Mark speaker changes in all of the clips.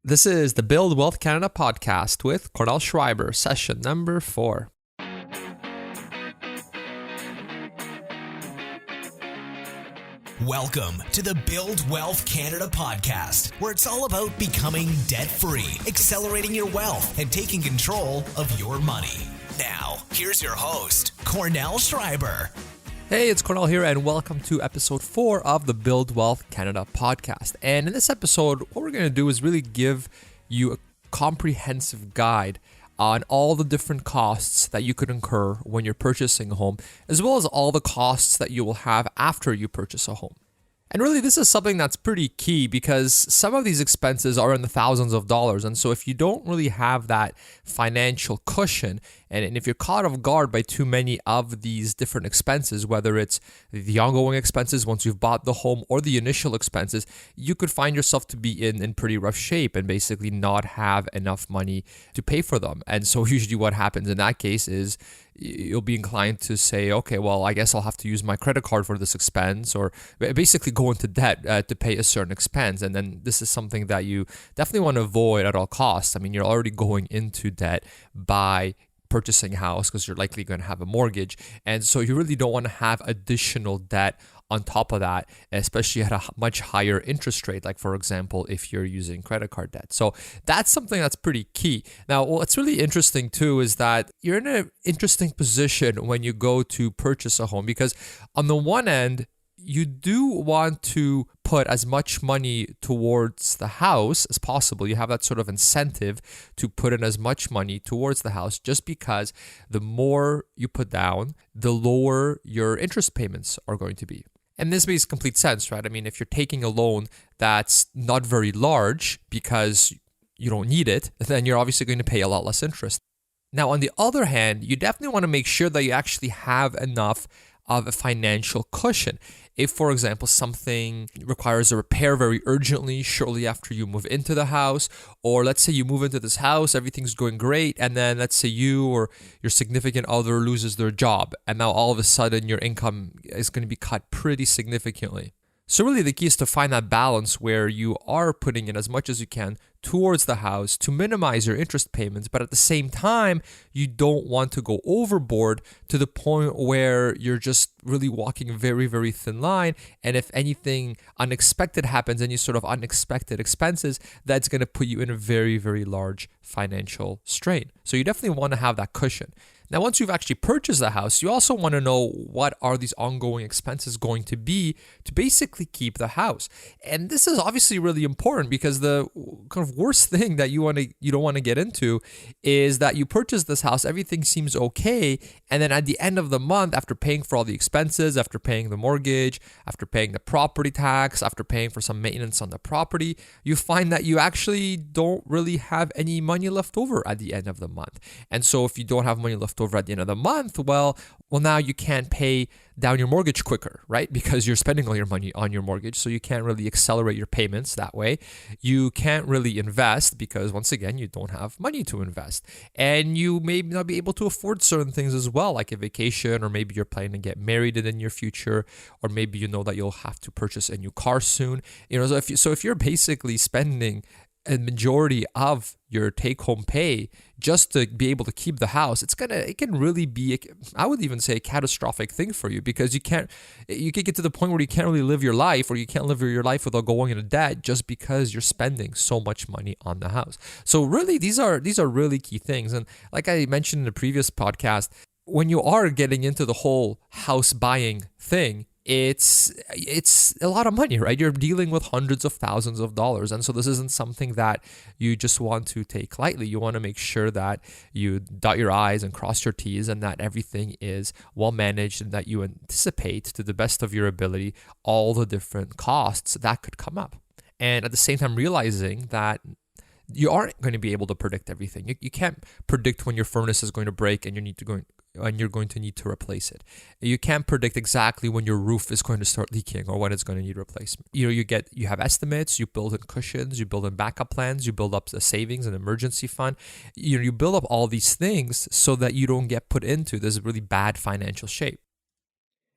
Speaker 1: This is the Build Wealth Canada podcast with Cornell Schreiber, session number 4.
Speaker 2: Welcome to the Build Wealth Canada podcast, where it's all about becoming debt-free, accelerating your wealth, and taking control of your money. Now, here's your host, Cornell Schreiber.
Speaker 1: Hey, it's Cornell here, and welcome to episode 4 of the Build Wealth Canada podcast. And in this episode, what we're going to do is really give you a comprehensive guide on all the different costs that you could incur when you're purchasing a home, as well as all the costs that you will have after you purchase a home. And really, this is something that's pretty key because some of these expenses are in the thousands of dollars. And so if you don't really have that financial cushion, and if you're caught off guard by too many of these different expenses, whether it's the ongoing expenses once you've bought the home or the initial expenses, you could find yourself to be in pretty rough shape and basically not have enough money to pay for them. And so usually what happens in that case is you'll be inclined to say, okay, well, I guess I'll have to use my credit card for this expense, or basically go into debt to pay a certain expense. And then this is something that you definitely want to avoid at all costs. I mean, you're already going into debt by purchasing a house because you're likely going to have a mortgage. And so you really don't want to have additional debt on top of that, especially at a much higher interest rate, like for example, if you're using credit card debt. So that's something that's pretty key. Now, what's really interesting too is that you're in an interesting position when you go to purchase a home, because on the one end, you do want to put as much money towards the house as possible. You have that sort of incentive to put in as much money towards the house, just because the more you put down, the lower your interest payments are going to be. And this makes complete sense, right? I mean, if you're taking a loan that's not very large because you don't need it, then you're obviously going to pay a lot less interest. Now, on the other hand, you definitely want to make sure that you actually have enough of a financial cushion. If, for example, something requires a repair very urgently shortly after you move into the house, or let's say you move into this house, everything's going great, and then let's say you or your significant other loses their job, and now all of a sudden your income is going to be cut pretty significantly. So really the key is to find that balance where you are putting in as much as you can towards the house to minimize your interest payments, but at the same time, you don't want to go overboard to the point where you're just really walking a very, very thin line. And if anything unexpected happens, any sort of unexpected expenses, that's going to put you in a very, very large financial strain. So you definitely want to have that cushion. Now, once you've actually purchased the house, you also want to know what are these ongoing expenses going to be to basically keep the house. And this is obviously really important because the kind of worst thing that you don't want to get into is that you purchase this house, everything seems okay, and then at the end of the month, after paying for all the expenses, after paying the mortgage, after paying the property tax, after paying for some maintenance on the property, you find that you actually don't really have any money left over at the end of the month. And so if you don't have money left over at the end of the month, well, now you can't pay down your mortgage quicker, right? Because you're spending all your money on your mortgage, so you can't really accelerate your payments that way. You can't really invest because, once again, you don't have money to invest. And you may not be able to afford certain things as well, like a vacation, or maybe you're planning to get married in the near future, or maybe you know that you'll have to purchase a new car soon. So if you're basically spending a majority of your take-home pay just to be able to keep the house, it can really be, I would even say, a catastrophic thing for you, because you can get to the point where you can't really live your life, or you can't live your life without going into debt just because you're spending so much money on the house. So really, these are really key things. And like I mentioned in the previous podcast, when you are getting into the whole house buying thing, it's a lot of money, right? You're dealing with hundreds of thousands of dollars. And so this isn't something that you just want to take lightly. You want to make sure that you dot your I's and cross your T's, and that everything is well managed, and that you anticipate to the best of your ability all the different costs that could come up. And at the same time, realizing that you aren't going to be able to predict everything. You can't predict when your furnace is going to break and you're going to need to replace it. You can't predict exactly when your roof is going to start leaking or when it's going to need replacement. You have estimates, you build in cushions, you build in backup plans, you build up the savings and emergency fund. You build up all these things so that you don't get put into this really bad financial shape.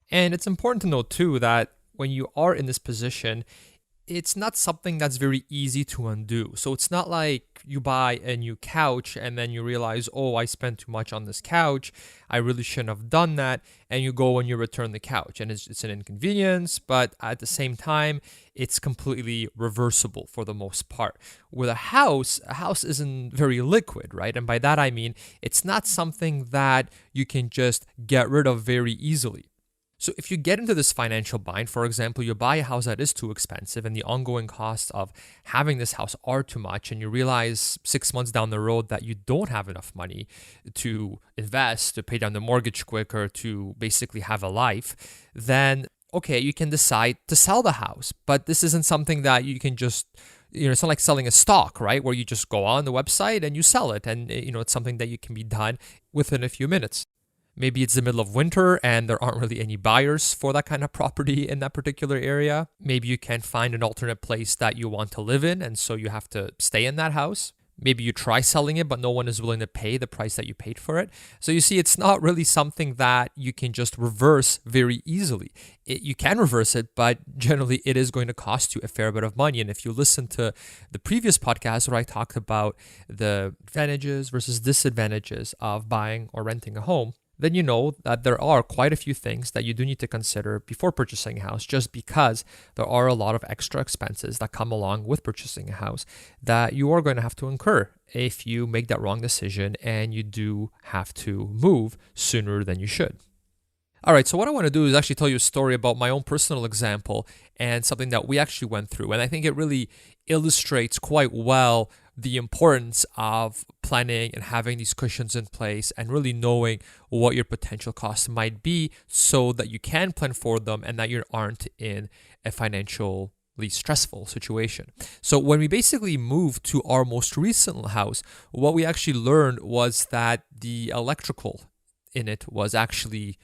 Speaker 1: And it's important to note too that when you are in this position, it's not something that's very easy to undo. So it's not like you buy a new couch and then you realize, oh, I spent too much on this couch. I really shouldn't have done that. And you go and you return the couch. And it's an inconvenience, but at the same time, it's completely reversible for the most part. With a house isn't very liquid, right? And by that I mean, it's not something that you can just get rid of very easily. So if you get into this financial bind, for example, you buy a house that is too expensive and the ongoing costs of having this house are too much, and you realize 6 months down the road that you don't have enough money to invest, to pay down the mortgage quicker, to basically have a life, then okay, you can decide to sell the house. But this isn't something that you can just, it's not like selling a stock, right? Where you just go on the website and you sell it. And, it's something that you can be done within a few minutes. Maybe it's the middle of winter and there aren't really any buyers for that kind of property in that particular area. Maybe you can't find an alternate place that you want to live in, and so you have to stay in that house. Maybe you try selling it, but no one is willing to pay the price that you paid for it. So you see, it's not really something that you can just reverse very easily. You can reverse it, but generally it is going to cost you a fair bit of money. And if you listen to the previous podcast where I talked about the advantages versus disadvantages of buying or renting a home, then you know that there are quite a few things that you do need to consider before purchasing a house, just because there are a lot of extra expenses that come along with purchasing a house that you are going to have to incur if you make that wrong decision and you do have to move sooner than you should. All right, so what I want to do is actually tell you a story about my own personal example and something that we actually went through. And I think it really illustrates quite well the importance of planning and having these cushions in place and really knowing what your potential costs might be so that you can plan for them and that you aren't in a financially stressful situation. So when we basically moved to our most recent house, what we actually learned was that the electrical in it was actually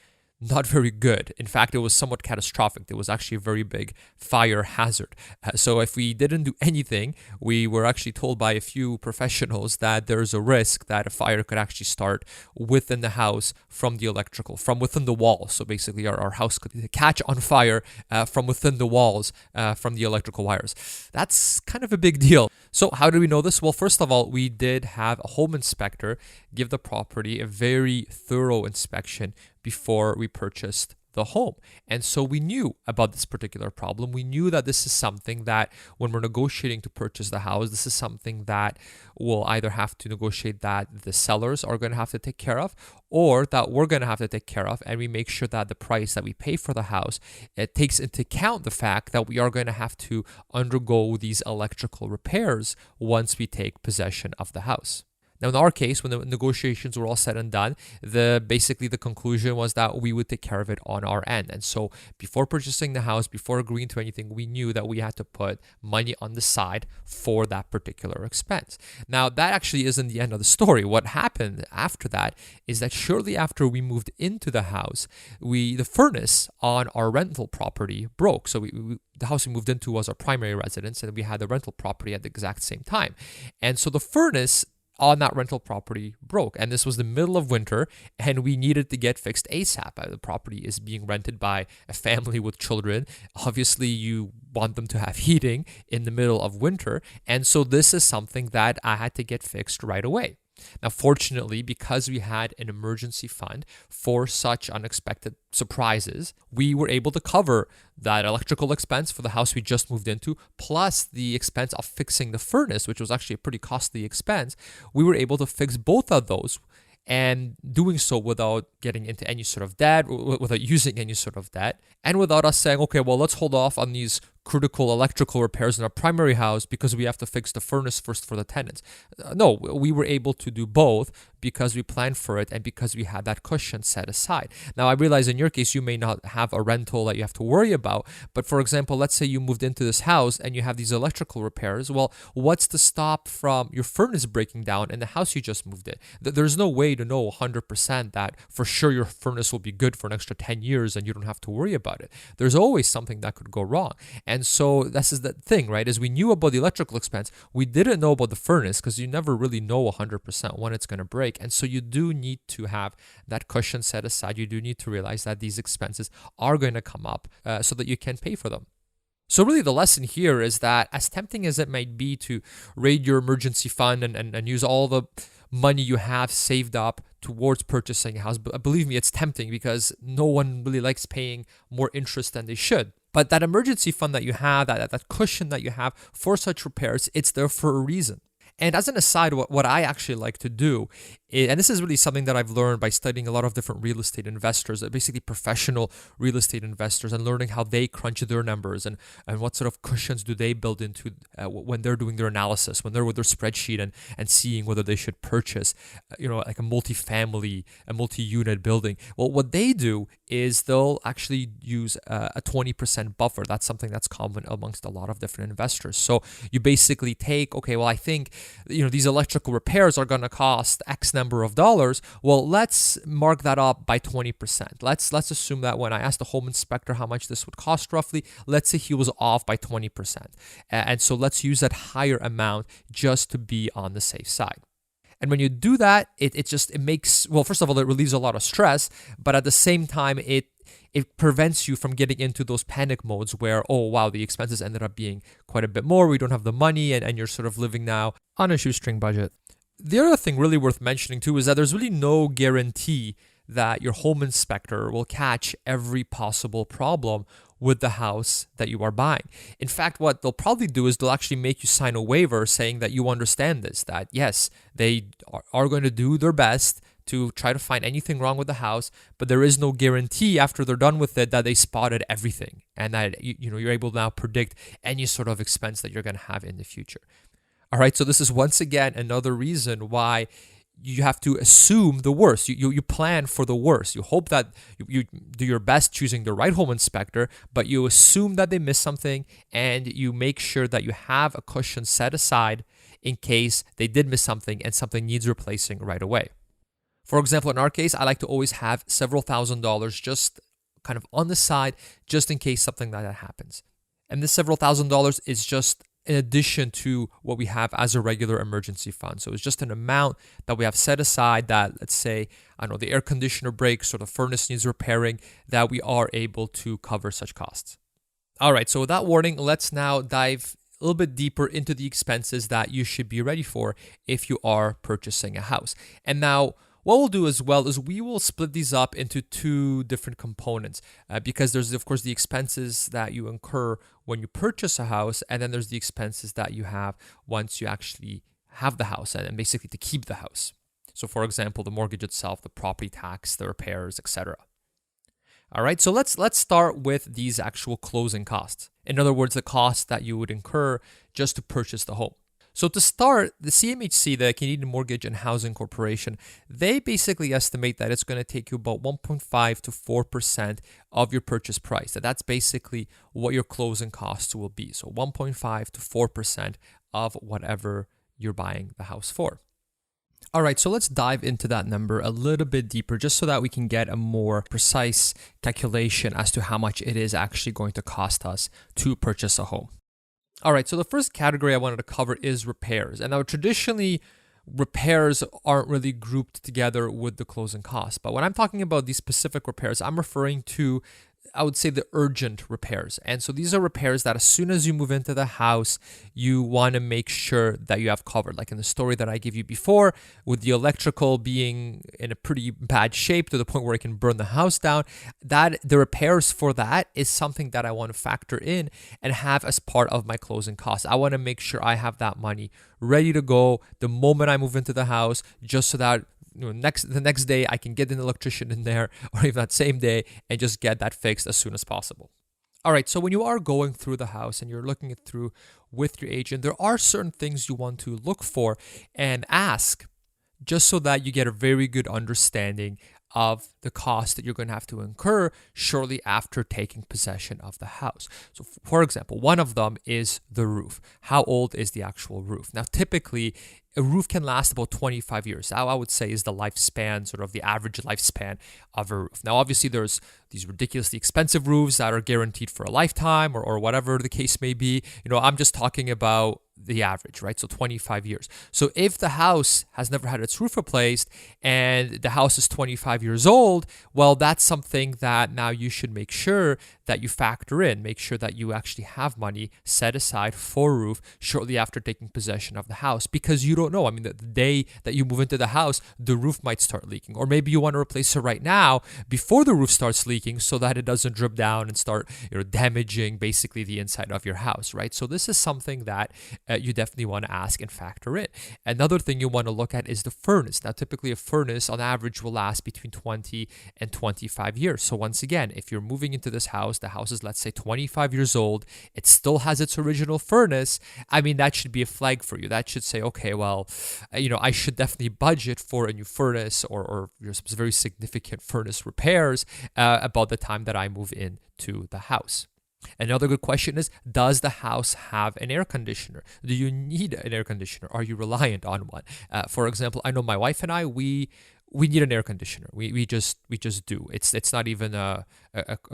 Speaker 1: not very good. In fact, it was somewhat catastrophic. There was actually a very big fire hazard. So if we didn't do anything, we were actually told by a few professionals that there's a risk that a fire could actually start within the house from the electrical, from within the walls. So basically our house could catch on fire from within the walls from the electrical wires. That's kind of a big deal. So how do we know this? Well, first of all, we did have a home inspector give the property a very thorough inspection before we purchased the home. And so we knew about this particular problem. We knew that this is something that when we're negotiating to purchase the house, this is something that we'll either have to negotiate that the sellers are going to have to take care of, or that we're going to have to take care of. And we make sure that the price that we pay for the house, it takes into account the fact that we are going to have to undergo these electrical repairs once we take possession of the house. Now, in our case, when the negotiations were all said and done, basically the conclusion was that we would take care of it on our end. And so before purchasing the house, before agreeing to anything, we knew that we had to put money on the side for that particular expense. Now, that actually isn't the end of the story. What happened after that is that shortly after we moved into the house, the furnace on our rental property broke. So the house we moved into was our primary residence, and we had the rental property at the exact same time. And so the furnace on that rental property broke, and this was the middle of winter, and we needed to get fixed ASAP. The property is being rented by a family with children. Obviously, you want them to have heating in the middle of winter, and so this is something that I had to get fixed right away. Now, fortunately, because we had an emergency fund for such unexpected surprises, we were able to cover that electrical expense for the house we just moved into, plus the expense of fixing the furnace, which was actually a pretty costly expense. We were able to fix both of those, and doing so without getting into any sort of debt, without using any sort of debt, and without us saying, okay, well, let's hold off on these critical electrical repairs in our primary house because we have to fix the furnace first for the tenants. No, we were able to do both because we planned for it and because we had that cushion set aside. Now, I realize in your case, you may not have a rental that you have to worry about, but for example, let's say you moved into this house and you have these electrical repairs. Well, what's to stop from your furnace breaking down in the house you just moved in? There's no way to know 100% that for sure your furnace will be good for an extra 10 years and you don't have to worry about it. There's always something that could go wrong. And so this is the thing, right? Is we knew about the electrical expense. We didn't know about the furnace because you never really know 100% when it's going to break. And so you do need to have that cushion set aside. You do need to realize that these expenses are going to come up so that you can pay for them. So really the lesson here is that as tempting as it might be to raid your emergency fund and use all the money you have saved up towards purchasing a house, but believe me, it's tempting because no one really likes paying more interest than they should. But that emergency fund that you have, that cushion that you have for such repairs, it's there for a reason. And as an aside, what I actually like to do, and this is really something that I've learned by studying a lot of different real estate investors, basically professional real estate investors, and learning how they crunch their numbers and what sort of cushions do they build into when they're doing their analysis, when they're with their spreadsheet and seeing whether they should purchase, like a multi-family, a multi-unit building. Well, what they do is they'll actually use a 20% buffer. That's something that's common amongst a lot of different investors. So you basically take, okay, well, I think these electrical repairs are going to cost X number of dollars. Well, let's mark that up by 20%. Let's assume that when I asked the home inspector how much this would cost roughly, let's say he was off by 20%. And so let's use that higher amount just to be on the safe side. And when you do that, it makes, well, first of all, it relieves a lot of stress, but at the same time, it prevents you from getting into those panic modes where, oh, wow, the expenses ended up being quite a bit more. We don't have the money, and you're sort of living now on a shoestring budget. The other thing really worth mentioning too is that there's really no guarantee that your home inspector will catch every possible problem with the house that you are buying. In fact, what they'll probably do is they'll actually make you sign a waiver saying that you understand this, that yes, they are going to do their best to try to find anything wrong with the house, but there is no guarantee after they're done with it that they spotted everything and that you're able to now predict any sort of expense that you're going to have in the future. All right, so this is once again another reason why you have to assume the worst. You plan for the worst. You hope that you do your best choosing the right home inspector, but you assume that they missed something and you make sure that you have a cushion set aside in case they did miss something and something needs replacing right away. For example, in our case, I like to always have several $1,000s just kind of on the side just in case something like that happens. And this several $1,000s is just in addition to what we have as a regular emergency fund. So it's just an amount that we have set aside that, let's say, the air conditioner breaks or the furnace needs repairing, that we are able to cover such costs. All right, so with that warning, let's now dive a little bit deeper into the expenses that you should be ready for if you are purchasing a house. And now, what we'll do as well is we will split these up into two different components because there's, of course, the expenses that you incur when you purchase a house, and then there's the expenses that you have once you actually have the house and basically to keep the house. So, for example, the mortgage itself, the property tax, the repairs, etc. All right, so let's start with these actual closing costs. In other words, the costs that you would incur just to purchase the home. So to start, the CMHC, the Canadian Mortgage and Housing Corporation, they basically estimate that it's going to take you about 1.5 to 4% of your purchase price. That's basically what your closing costs will be. So 1.5 to 4% of whatever you're buying the house for. All right, so let's dive into that number a little bit deeper just so that we can get a more precise calculation as to how much it is actually going to cost us to purchase a home. All right, so the first category I wanted to cover is repairs. And now traditionally, repairs aren't really grouped together with the closing costs. But when I'm talking about these specific repairs, I'm referring to, I would say, the urgent repairs. And so these are repairs that as soon as you move into the house, you want to make sure that you have covered. Like in the story that I gave you before, with the electrical being in a pretty bad shape to the point where it can burn the house down, that the repairs for that is something that I want to factor in and have as part of my closing costs. I want to make sure I have that money ready to go the moment I move into the house, just so that the next day I can get an electrician in there, or even that same day, and just get that fixed as soon as possible. All right, so when you are going through the house and you're looking it through with your agent, there are certain things you want to look for and ask, just so that you get a very good understanding of the cost that you're going to have to incur shortly after taking possession of the house. So for example, one of them is the roof. How old is the actual roof? Now, typically, a roof can last about 25 years. That I would say is the lifespan, sort of the average lifespan of a roof. Now, obviously, there's these ridiculously expensive roofs that are guaranteed for a lifetime or whatever the case may be. I'm just talking about the average, right? So 25 years. So if the house has never had its roof replaced and the house is 25 years old, well, that's something that now you should make sure that you factor in. Make sure that you actually have money set aside for roof shortly after taking possession of the house, because you don't know. I mean, the day that you move into the house, the roof might start leaking, or maybe you want to replace it right now before the roof starts leaking so that it doesn't drip down and start damaging basically the inside of your house, right? So this is something that you definitely want to ask and factor in. Another thing you want to look at is the furnace. Now, typically a furnace on average will last between 20 and 25 years. So once again, if you're moving into this house, the house is, let's say, 25 years old, it still has its original furnace, I mean, that should be a flag for you. That should say, okay, well, I should definitely budget for a new furnace or some very significant furnace repairs about the time that I move into the house. Another good question is, does the house have an air conditioner? Do you need an air conditioner? Are you reliant on one? For example, I know my wife and I, we need an air conditioner. We just do. It's not even a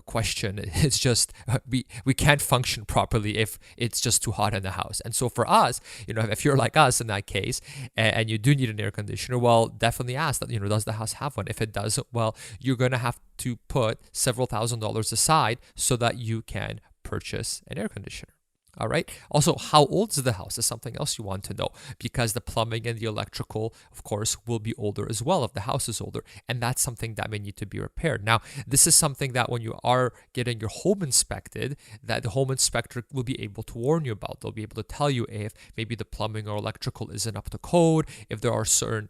Speaker 1: question. It's just we can't function properly if it's just too hot in the house. And so for us, if you're like us in that case and you do need an air conditioner, well, definitely ask that, does the house have one? If it doesn't, well, you're going to have to put several $1,000s aside so that you can purchase an air conditioner. All right. Also, how old is the house is something else you want to know, because the plumbing and the electrical, of course, will be older as well if the house is older. And that's something that may need to be repaired. Now, this is something that when you are getting your home inspected, that the home inspector will be able to warn you about. They'll be able to tell you if maybe the plumbing or electrical isn't up to code, if there are certain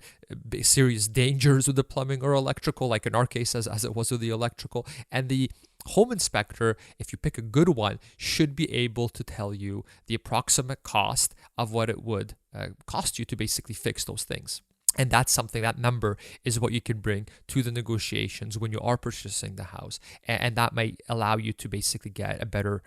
Speaker 1: serious dangers with the plumbing or electrical, like in our case, as it was with the electrical. And the home inspector, if you pick a good one, should be able to tell you the approximate cost of what it would cost you to basically fix those things. And that's something, that number is what you can bring to the negotiations when you are purchasing the house. And that might allow you to basically get a better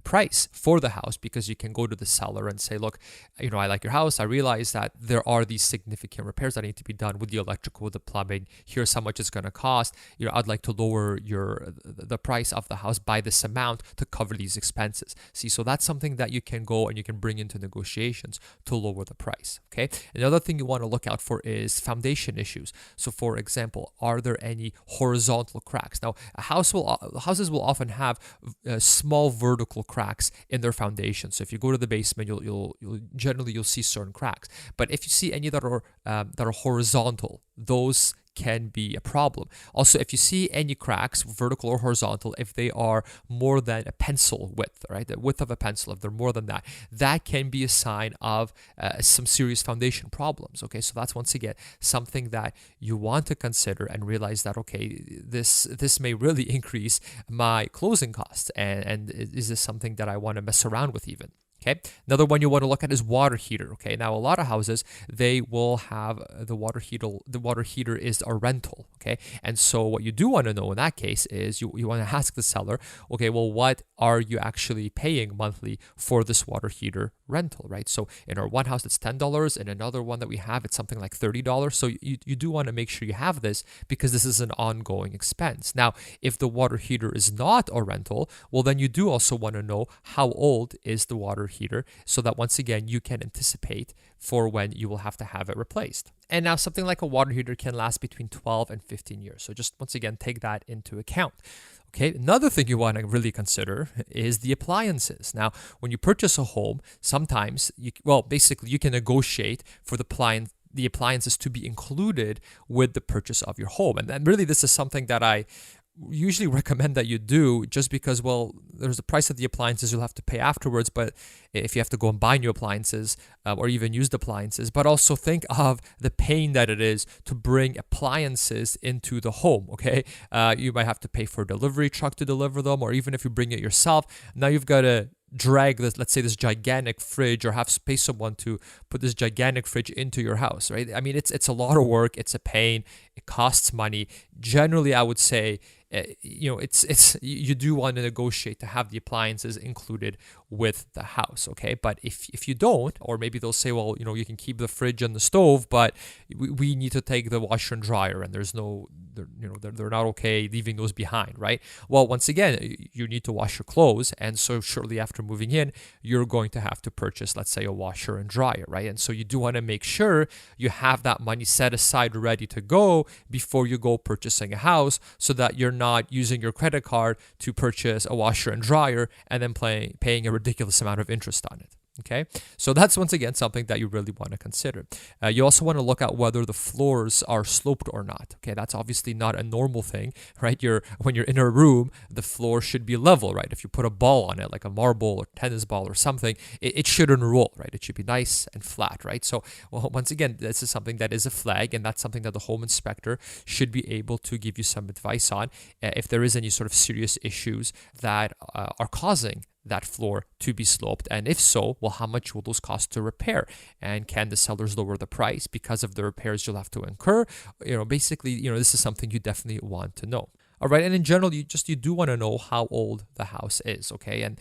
Speaker 1: price for the house, because you can go to the seller and say, look, I like your house. I realize that there are these significant repairs that need to be done with the electrical, with the plumbing. Here's how much it's going to cost. I'd like to lower the price of the house by this amount to cover these expenses. See, so that's something that you can go and you can bring into negotiations to lower the price. Okay. Another thing you want to look out for is foundation issues. So, for example, are there any horizontal cracks? Now, houses will often have small vertical cracks in their foundation. So if you go to the basement, you'll generally see certain cracks. But if you see any that are horizontal, those can be a problem. Also, if you see any cracks, vertical or horizontal, if they are more than a pencil width, right, the width of a pencil, if they're more than that, that can be a sign of some serious foundation problems. Okay, so that's once again something that you want to consider and realize that, okay, this may really increase my closing costs, and is this something that I want to mess around with even? Okay. Another one you want to look at is water heater. Okay. Now, a lot of houses, they will have the water heater. The water heater is a rental. Okay. And so what you do want to know in that case is you want to ask the seller, okay, well, what are you actually paying monthly for this water heater rental, right? So in our one house, it's $10. In another one that we have, it's something like $30. So you do want to make sure you have this, because this is an ongoing expense. Now, if the water heater is not a rental, well, then you do also want to know how old is the water heater, so that once again you can anticipate for when you will have to have it replaced. And now something like a water heater can last between 12 and 15 years. So just once again, take that into account. Okay, another thing you want to really consider is the appliances. Now, when you purchase a home, sometimes you can negotiate for the appliances to be included with the purchase of your home. And really, this is something that I usually recommend that you do, just because, well, there's the price of the appliances you'll have to pay afterwards, but if you have to go and buy new appliances or even used appliances, but also think of the pain that it is to bring appliances into the home. Okay, you might have to pay for a delivery truck to deliver them, or even if you bring it yourself, now you've got to drag this, let's say, this gigantic fridge, or have to pay someone to put this gigantic fridge into your house, right? I mean, it's a lot of work, it's a pain, it costs money. Generally, I would say, you do want to negotiate to have the appliances included with the house, okay? But if you don't, or maybe they'll say, well, you can keep the fridge and the stove, but we need to take the washer and dryer, and there's no they're not okay leaving those behind, right? Well, once again, you need to wash your clothes, and so shortly after moving in, you're going to have to purchase, let's say, a washer and dryer, right? And so you do want to make sure you have that money set aside ready to go before you go purchasing a house, so that you're not using your credit card to purchase a washer and dryer and then paying a ridiculous amount of interest on it. Okay, so that's once again something that you really want to consider. You also want to look at whether the floors are sloped or not. Okay, that's obviously not a normal thing, right? When you're in a room, the floor should be level, right? If you put a ball on it, like a marble or tennis ball or something, it shouldn't roll, right? It should be nice and flat, right? So, well, once again, this is something that is a flag, and that's something that the home inspector should be able to give you some advice on if there is any sort of serious issues that are causing that floor to be sloped, and if so, well, how much will those cost to repair, and can the sellers lower the price because of the repairs you'll have to incur? Basically, this is something you definitely want to know. All right, and in general, you do want to know how old the house is, okay? And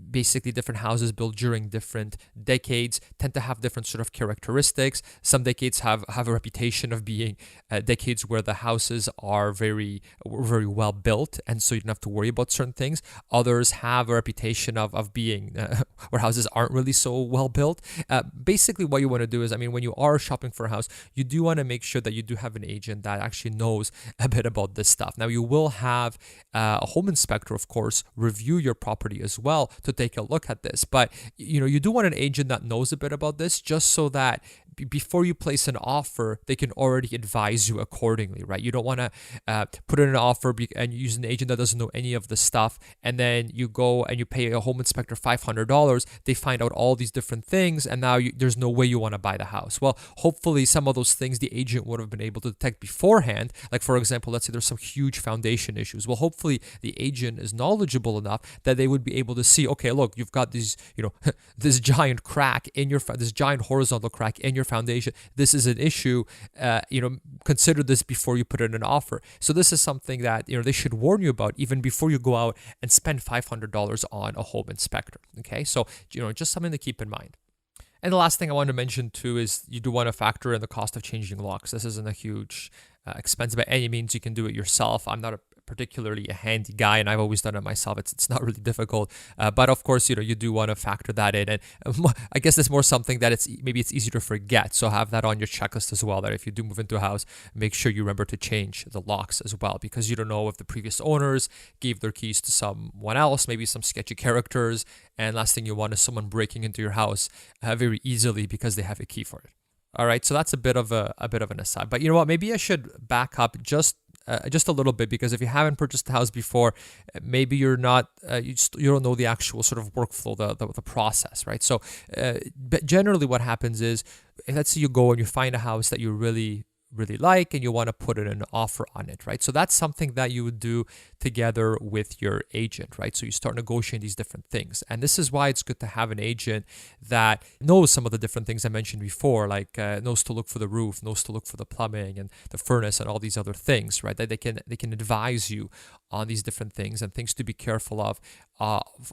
Speaker 1: basically, different houses built during different decades tend to have different sort of characteristics. Some decades have a reputation of being decades where the houses are very, very well built, and so you don't have to worry about certain things. Others have a reputation of being where houses aren't really so well built. Basically, what you want to do is, when you are shopping for a house, you do want to make sure that you do have an agent that actually knows a bit about this stuff. Now, you will have a home inspector, of course, review your property as well to take a look at this. But, you do want an agent that knows a bit about this, just so that before you place an offer, they can already advise you accordingly, right? You don't want to put in an offer and use an agent that doesn't know any of the stuff, and then you go and you pay a home inspector $500. They find out all these different things, and now there's no way you want to buy the house. Well, hopefully some of those things the agent would have been able to detect beforehand. Like, for example, let's say there's some huge foundation issues. Well, hopefully the agent is knowledgeable enough that they would be able to see, okay, look, you've got these, this giant crack in this giant horizontal crack in your foundation. This is an issue. Consider this before you put in an offer. So this is something that they should warn you about even before you go out and spend $500 on a home inspector. Okay, so just something to keep in mind. And the last thing I want to mention too is you do want to factor in the cost of changing locks. This isn't a huge expense by any means. You can do it yourself. I'm not particularly a handy guy, and I've always done it myself. It's not really difficult, but of course, you do want to factor that in. And I guess it's more something that it's easy to forget. So have that on your checklist as well. That if you do move into a house, make sure you remember to change the locks as well, because you don't know if the previous owners gave their keys to someone else, maybe some sketchy characters. And last thing you want is someone breaking into your house very easily because they have a key for it. All right, so that's a bit of an aside. But you know what? Maybe I should back up just a little bit, because if you haven't purchased a house before, maybe you're not you don't know the actual sort of workflow, the process, right? So, but generally, what happens is, let's say you go and you find a house that you really like, and you want to put in an offer on it, right? So that's something that you would do together with your agent, right? So you start negotiating these different things. And this is why it's good to have an agent that knows some of the different things I mentioned before, like knows to look for the roof, knows to look for the plumbing and the furnace and all these other things, right? That they can advise you on these different things and things to be careful of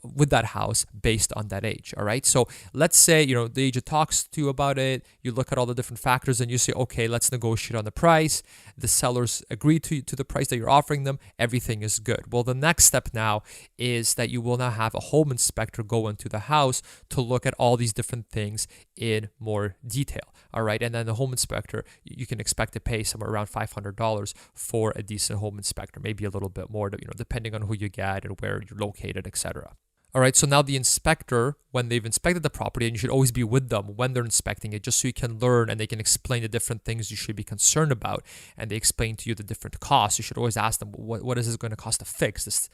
Speaker 1: with that house based on that age, all right? So let's say, the agent talks to you about it, you look at all the different factors and you say, okay, let's negotiate on the price. The sellers agree to the price that you're offering them. Everything is good. Well, the next step now is that you will now have a home inspector go into the house to look at all these different things in more detail, all right? And then the home inspector, you can expect to pay somewhere around $500 for a decent home inspector, maybe a little bit more, depending on who you get and where you're located, etc. All right, so now the inspector, when they've inspected the property, and you should always be with them when they're inspecting it, just so you can learn and they can explain the different things you should be concerned about, and they explain to you the different costs. You should always ask them, what is this going to cost to fix this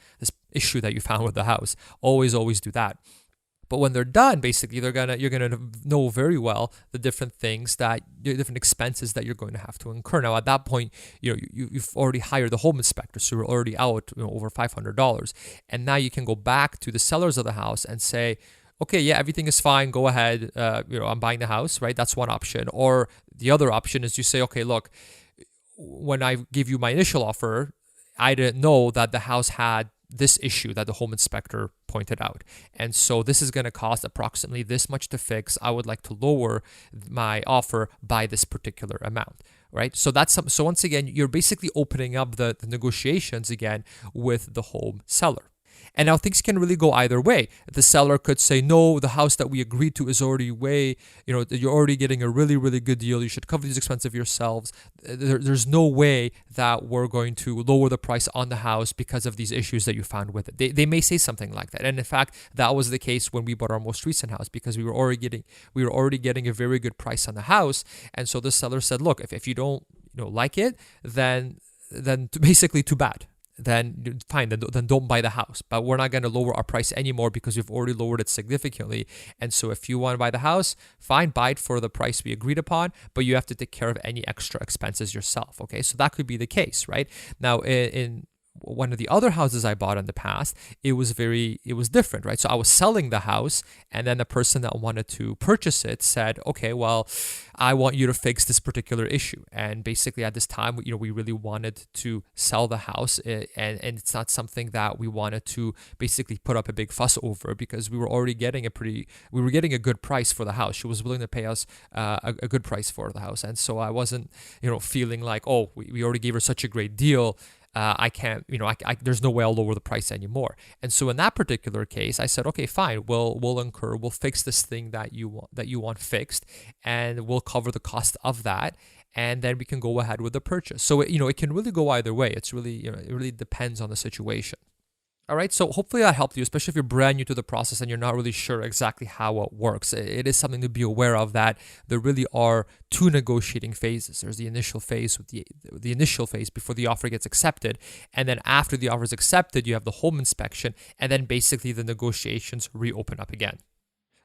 Speaker 1: issue that you found with the house? Always do that. But when they're done, basically, you're gonna know very well the different things the different expenses that you're going to have to incur. Now, at that point, you've already hired the home inspector, so you're already out over $500, and now you can go back to the sellers of the house and say, okay, yeah, everything is fine. Go ahead. I'm buying the house, right? That's one option. Or the other option is you say, okay, look, when I give you my initial offer, I didn't know that the house had this issue that the home inspector pointed out. And so this is going to cost approximately this much to fix. I would like to lower my offer by this particular amount. Right. So so once again, you're basically opening up the negotiations again with the home seller. And now things can really go either way. The seller could say, no, the house that we agreed to is already you're already getting a really, really good deal. You should cover these expenses yourselves. There's no way that we're going to lower the price on the house because of these issues that you found with it. They may say something like that. And in fact, that was the case when we bought our most recent house, because we were already getting a very good price on the house. And so the seller said, look, if you don't like it, then basically too bad. Then fine, then don't buy the house. But we're not going to lower our price anymore because we've already lowered it significantly. And so if you want to buy the house, fine, buy it for the price we agreed upon, but you have to take care of any extra expenses yourself. Okay, so that could be the case, right? Now, in one of the other houses I bought in the past, it was different, right? So I was selling the house, and then the person that wanted to purchase it said, okay, well, I want you to fix this particular issue. And basically at this time, we really wanted to sell the house, and it's not something that we wanted to basically put up a big fuss over, because we were already getting a good price for the house. She was willing to pay us a good price for the house. And so I wasn't, feeling like, oh, we already gave her such a great deal. I can't, there's no way I'll lower the price anymore. And so in that particular case, I said, okay, fine, we'll fix this thing that you want fixed, and we'll cover the cost of that, and then we can go ahead with the purchase. So it can really go either way. It's really, it really depends on the situation. All right, so hopefully that helped you, especially if you're brand new to the process and you're not really sure exactly how it works. It is something to be aware of, that there really are two negotiating phases. There's the initial phase with the initial phase before the offer gets accepted, and then after the offer is accepted, you have the home inspection, and then basically the negotiations reopen up again.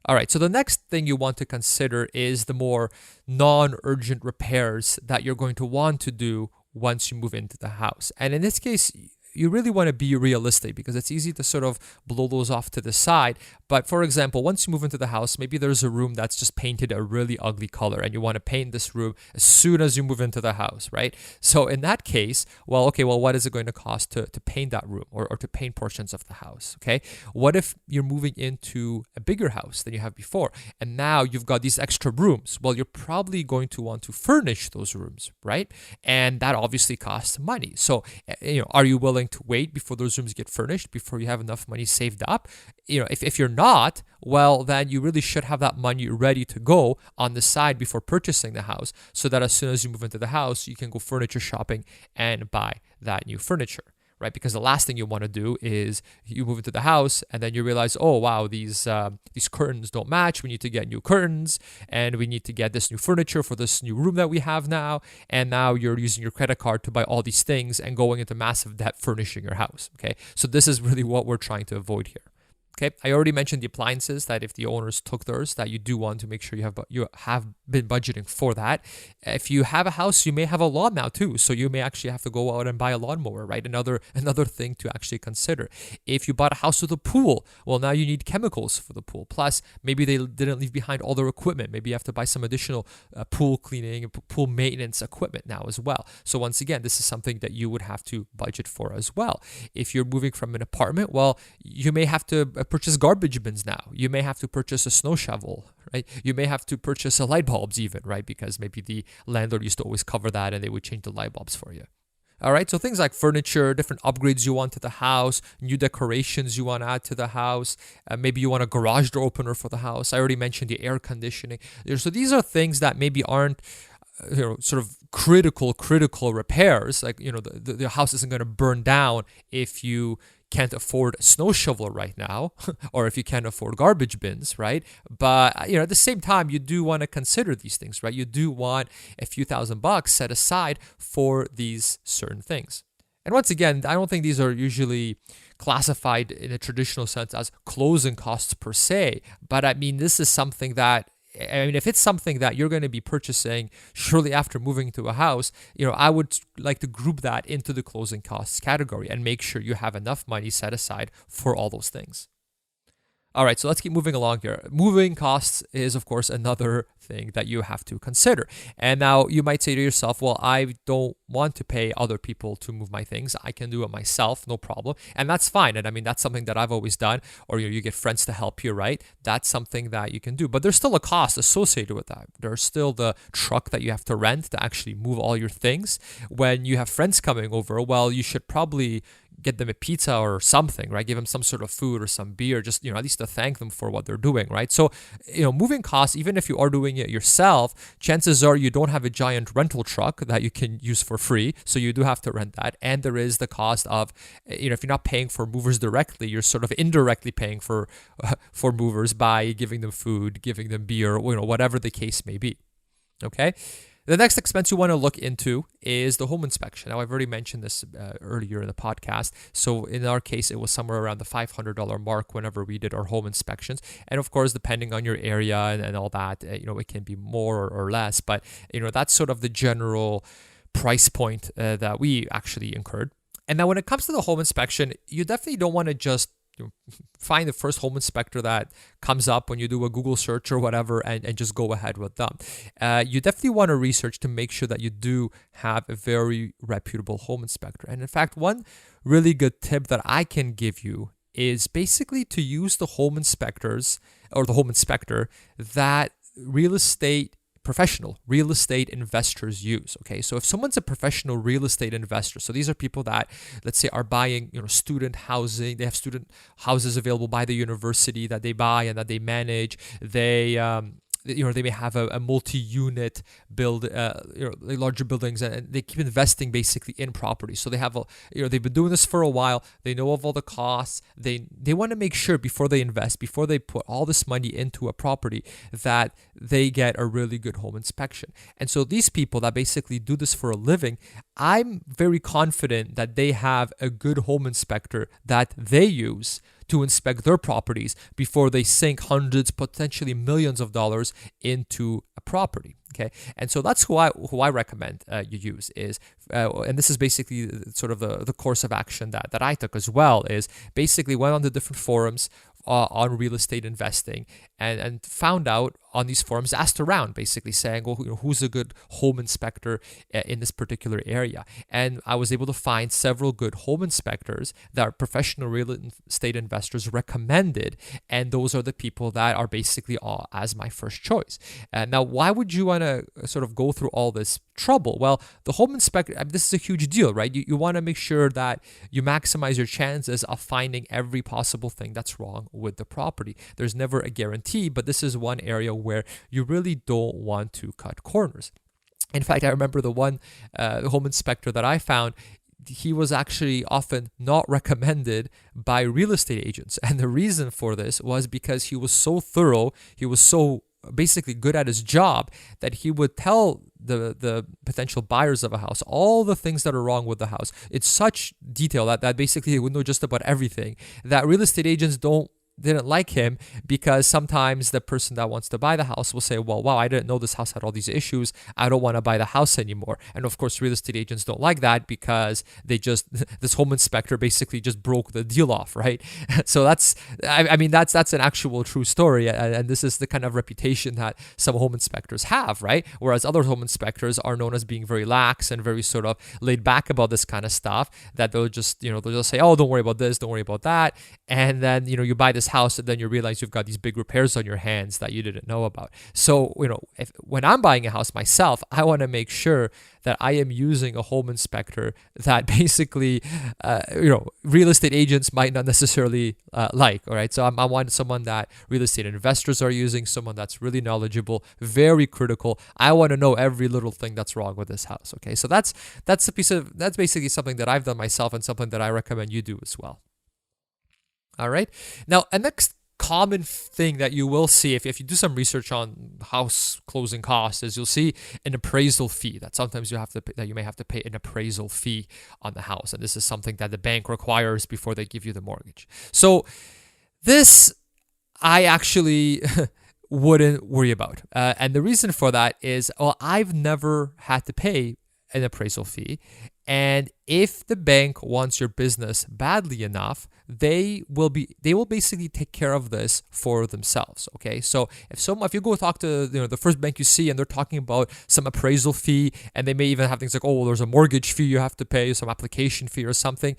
Speaker 1: All right, so the next thing you want to consider is the more non-urgent repairs that you're going to want to do once you move into the house. And in this case, you really want to be realistic, because it's easy to sort of blow those off to the side. But for example, once you move into the house, maybe there's a room that's just painted a really ugly color, and you want to paint this room as soon as you move into the house, right? So in that case, what is it going to cost to paint that room, or to paint portions of the house, okay? What if you're moving into a bigger house than you have before, and now you've got these extra rooms? Well, you're probably going to want to furnish those rooms, right? And that obviously costs money. So, are you willing to wait before those rooms get furnished, before you have enough money saved up? If you're not, well, then you really should have that money ready to go on the side before purchasing the house, so that as soon as you move into the house, you can go furniture shopping and buy that new furniture, right? Because the last thing you want to do is you move into the house and then you realize, oh wow, these curtains don't match. We need to get new curtains, and we need to get this new furniture for this new room that we have now. And now you're using your credit card to buy all these things and going into massive debt furnishing your house. Okay, so this is really what we're trying to avoid here. Okay, I already mentioned the appliances, that if the owners took theirs, that you do want to make sure you have been budgeting for that. If you have a house, you may have a lawn now too, so you may actually have to go out and buy a lawnmower, right? Another thing to actually consider. If you bought a house with a pool, well, now you need chemicals for the pool. Plus, maybe they didn't leave behind all their equipment. Maybe you have to buy some additional pool cleaning and pool maintenance equipment now as well. So once again, this is something that you would have to budget for as well. If you're moving from an apartment, well, you may have to purchase garbage bins now. You may have to purchase a snow shovel, right? You may have to purchase light bulbs even, right? Because maybe the landlord used to always cover that and they would change the light bulbs for you. All right, so things like furniture, different upgrades you want to the house, new decorations you want to add to the house. Maybe you want a garage door opener for the house. I already mentioned the air conditioning. So these are things that maybe aren't sort of critical repairs. Like, the house isn't going to burn down if you can't afford a snow shovel right now, or if you can't afford garbage bins, right? But, at the same time, you do want to consider these things, right? You do want a few $1,000 set aside for these certain things. And once again, I don't think these are usually classified in a traditional sense as closing costs per se, but I mean, this is something that, if it's something that you're going to be purchasing shortly after moving to a house, I would like to group that into the closing costs category and make sure you have enough money set aside for all those things. All right, so let's keep moving along here. Moving costs is, of course, another thing that you have to consider. And now you might say to yourself, well, I don't want to pay other people to move my things. I can do it myself, no problem. And that's fine. And I mean, that's something that I've always done. Or you get friends to help you, right? That's something that you can do. But there's still a cost associated with that. There's still the truck that you have to rent to actually move all your things. When you have friends coming over, well, you should probably get them a pizza or something, right? Give them some sort of food or some beer, just, at least to thank them for what they're doing, right? So, moving costs, even if you are doing it yourself, chances are you don't have a giant rental truck that you can use for free. So you do have to rent that. And there is the cost of, if you're not paying for movers directly, you're sort of indirectly paying for movers by giving them food, giving them beer, whatever the case may be. Okay. The next expense you want to look into is the home inspection. Now, I've already mentioned this earlier in the podcast. So in our case, it was somewhere around the $500 mark whenever we did our home inspections. And of course, depending on your area and all that, it can be more or less. But, that's sort of the general price point that we actually incurred. And now when it comes to the home inspection, you definitely don't want to just find the first home inspector that comes up when you do a Google search or whatever and just go ahead with them. You definitely want to research to make sure that you do have a very reputable home inspector. And in fact, one really good tip that I can give you is basically to use the home inspectors or the home inspector that professional real estate investors use. Okay, so if someone's a professional real estate investor, so these are people that, let's say, are buying student housing, they have student houses available by the university that they buy and that they manage. They may have a multi-unit build, larger buildings, and they keep investing basically in property. So they have, they've been doing this for a while. They know of all the costs. They want to make sure before they invest, before they put all this money into a property, that they get a really good home inspection. And so these people that basically do this for a living, I'm very confident that they have a good home inspector that they use to inspect their properties before they sink hundreds, potentially millions of dollars into a property. Okay, and so that's who I recommend you use is, and this is basically sort of the course of action that I took as well, is basically went on the different forums on real estate investing and found out on these forums, asked around basically saying, well, who's a good home inspector in this particular area? And I was able to find several good home inspectors that professional real estate investors recommended. And those are the people that are basically as my first choice. Now, why would you want to sort of go through all this trouble? Well, the home inspector, this is a huge deal, right? You want to make sure that you maximize your chances of finding every possible thing that's wrong with the property. There's never a guarantee, but this is one area where you really don't want to cut corners. In fact, I remember the one home inspector that I found, he was actually often not recommended by real estate agents. And the reason for this was because he was so thorough, he was so basically good at his job, that he would tell the potential buyers of a house all the things that are wrong with the house. It's such detail that basically they would know just about everything, that real estate agents didn't like him, because sometimes the person that wants to buy the house will say, well, wow, I didn't know this house had all these issues. I don't want to buy the house anymore. And of course, real estate agents don't like that, because this home inspector basically just broke the deal off, right? So that's an actual true story. And this is the kind of reputation that some home inspectors have, right? Whereas other home inspectors are known as being very lax and very sort of laid back about this kind of stuff, that they'll just say, oh, don't worry about this, don't worry about that. And then, you buy this house and then you realize you've got these big repairs on your hands that you didn't know about. So, when I'm buying a house myself, I want to make sure that I am using a home inspector that basically, real estate agents might not necessarily like. All right. So I want someone that real estate investors are using, someone that's really knowledgeable, very critical. I want to know every little thing that's wrong with this house. Okay. So that's basically something that I've done myself and something that I recommend you do as well. All right. Now, a next common thing that you will see if you do some research on house closing costs is you'll see an appraisal fee. That sometimes you may have to pay an appraisal fee on the house, and this is something that the bank requires before they give you the mortgage. So this I actually wouldn't worry about, and the reason for that is, I've never had to pay an appraisal fee. And if the bank wants your business badly enough, they will basically take care of this for themselves. Okay, so if you go talk to the first bank you see and they're talking about some appraisal fee, and they may even have things like, oh, well, there's a mortgage fee you have to pay, some application fee or something.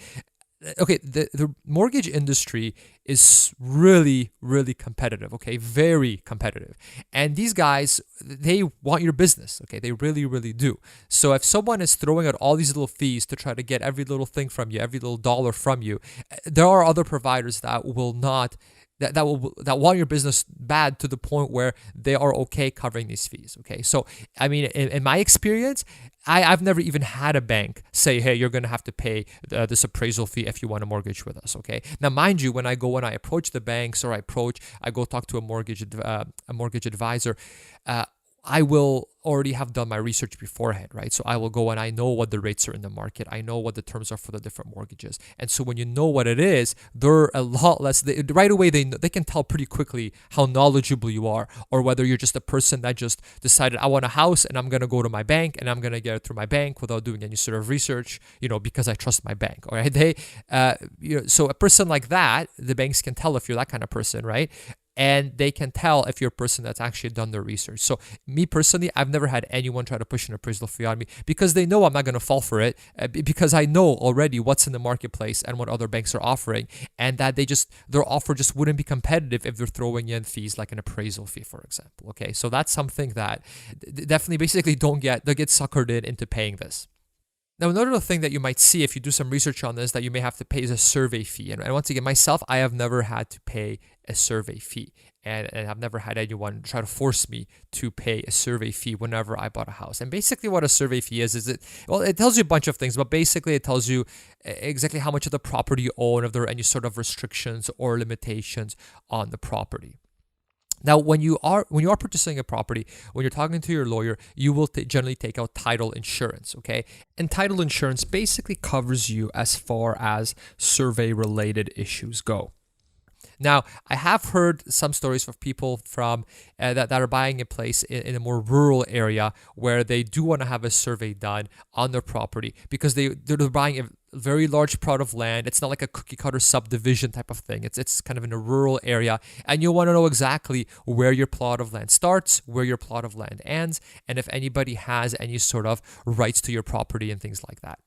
Speaker 1: Okay, the mortgage industry is really, really competitive, okay? Very competitive. And these guys, they want your business, okay? They really, really do. So if someone is throwing out all these little fees to try to get every little thing from you, every little dollar from you, there are other providers that will not that want your business bad to the point where they are okay covering these fees. Okay, so I mean, in my experience, I've never even had a bank say, hey, you're going to have to pay this appraisal fee if you want a mortgage with us. Okay, now mind you, when I approach the banks, or I go talk to a mortgage advisor, I will already have done my research beforehand, right? So I will go and I know what the rates are in the market. I know what the terms are for the different mortgages. And so when you know what it is, they're a lot less, right away they can tell pretty quickly how knowledgeable you are, or whether you're just a person that just decided, I want a house and I'm going to go to my bank and I'm going to get it through my bank without doing any sort of research, because I trust my bank. All right. So a person like that, the banks can tell if you're that kind of person, right? And they can tell if you're a person that's actually done their research. So me personally, I've never had anyone try to push an appraisal fee on me, because they know I'm not going to fall for it, because I know already what's in the marketplace and what other banks are offering, and that their offer just wouldn't be competitive if they're throwing in fees like an appraisal fee, for example. Okay, so that's something that definitely basically they'll get suckered into paying this. Now, another thing that you might see if you do some research on this that you may have to pay is a survey fee. And once again, myself, I have never had to pay a survey fee. And I've never had anyone try to force me to pay a survey fee whenever I bought a house. And basically what a survey fee is it tells you a bunch of things, but basically it tells you exactly how much of the property you own, if there are any sort of restrictions or limitations on the property. Now, when you are purchasing a property, when you're talking to your lawyer, you will generally take out title insurance, okay? And title insurance basically covers you as far as survey-related issues go. Now, I have heard some stories of people from that are buying a place in a more rural area where they do want to have a survey done on their property, because they're buying a very large plot of land. It's not like a cookie cutter subdivision type of thing. It's kind of in a rural area, and you want to know exactly where your plot of land starts, where your plot of land ends, and if anybody has any sort of rights to your property and things like that.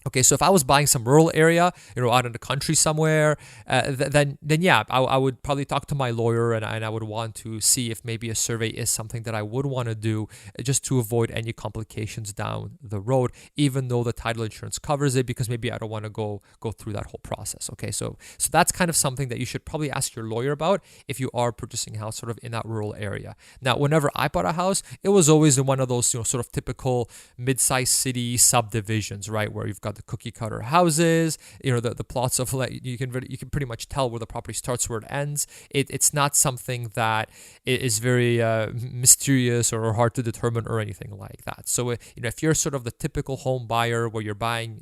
Speaker 1: Okay, so if I was buying some rural area, out in the country somewhere, then yeah, I would probably talk to my lawyer, and I would want to see if maybe a survey is something that I would want to do, just to avoid any complications down the road, even though the title insurance covers it, because maybe I don't want to go through that whole process. Okay, so that's kind of something that you should probably ask your lawyer about if you are purchasing a house sort of in that rural area. Now, whenever I bought a house, it was always in one of those sort of typical mid-sized city subdivisions, right, where you've got the cookie cutter houses, the plots of you can pretty much tell where the property starts, where it ends. It's not something that is very mysterious or hard to determine or anything like that. So if you're sort of the typical home buyer where you're buying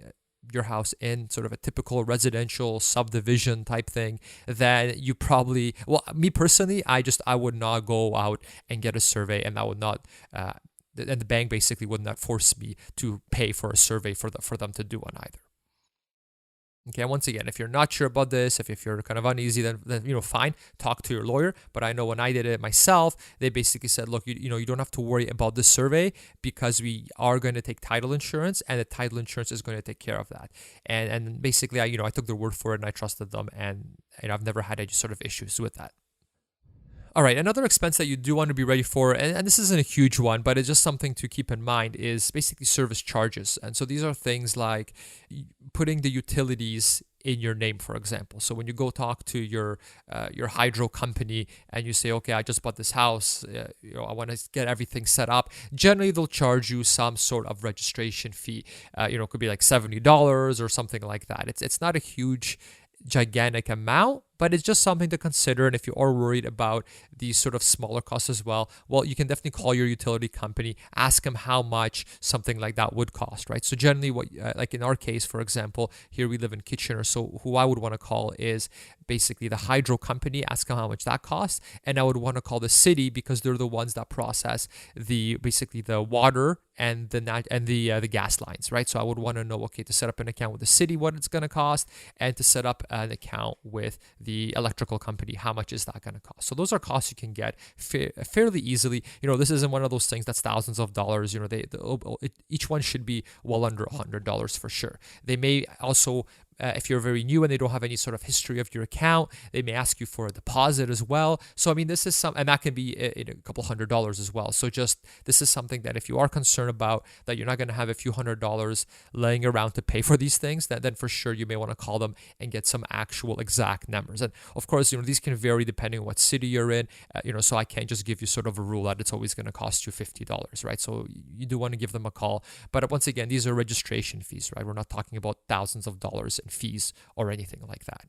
Speaker 1: your house in sort of a typical residential subdivision type thing, then you probably, me personally, I would not go out and get a survey, and I would not and the bank basically would not force me to pay for a survey for them to do one either. Okay, once again, if you're not sure about this, if you're kind of uneasy, then fine, talk to your lawyer. But I know when I did it myself, they basically said, look, you don't have to worry about the survey, because we are going to take title insurance, and the title insurance is going to take care of that. And basically, I took their word for it, and I trusted them, and I've never had any sort of issues with that. All right, another expense that you do want to be ready for, and this isn't a huge one, but it's just something to keep in mind, is basically service charges. And so these are things like putting the utilities in your name, for example. So when you go talk to your hydro company and you say, okay, I just bought this house, I want to get everything set up, generally they'll charge you some sort of registration fee. It could be like $70 or something like that. It's not a huge, gigantic amount, but it's just something to consider. And if you are worried about these sort of smaller costs as well, you can definitely call your utility company, ask them how much something like that would cost, right? So generally like in our case, for example, here we live in Kitchener, so who I would want to call is basically the hydro company, ask them how much that costs, and I would want to call the city, because they're the ones that process basically the water and the gas lines, right? So I would want to know, okay, to set up an account with the city, what it's going to cost, and to set up an account with the electrical company, how much is that going to cost? So those are costs you can get fairly easily. This isn't one of those things that's thousands of dollars. Each one should be well under $100 for sure. They may also, if you're very new and they don't have any sort of history of your account, they may ask you for a deposit as well. So, I mean, this is and that can be a couple $100s as well. So this is something that if you are concerned about that you're not going to have a few $100s laying around to pay for these things, then for sure you may want to call them and get some actual exact numbers. And of course, these can vary depending on what city you're in, so I can't just give you sort of a rule that it's always going to cost you $50, right? So you do want to give them a call. But once again, these are registration fees, right? We're not talking about thousands of dollars in fees or anything like that.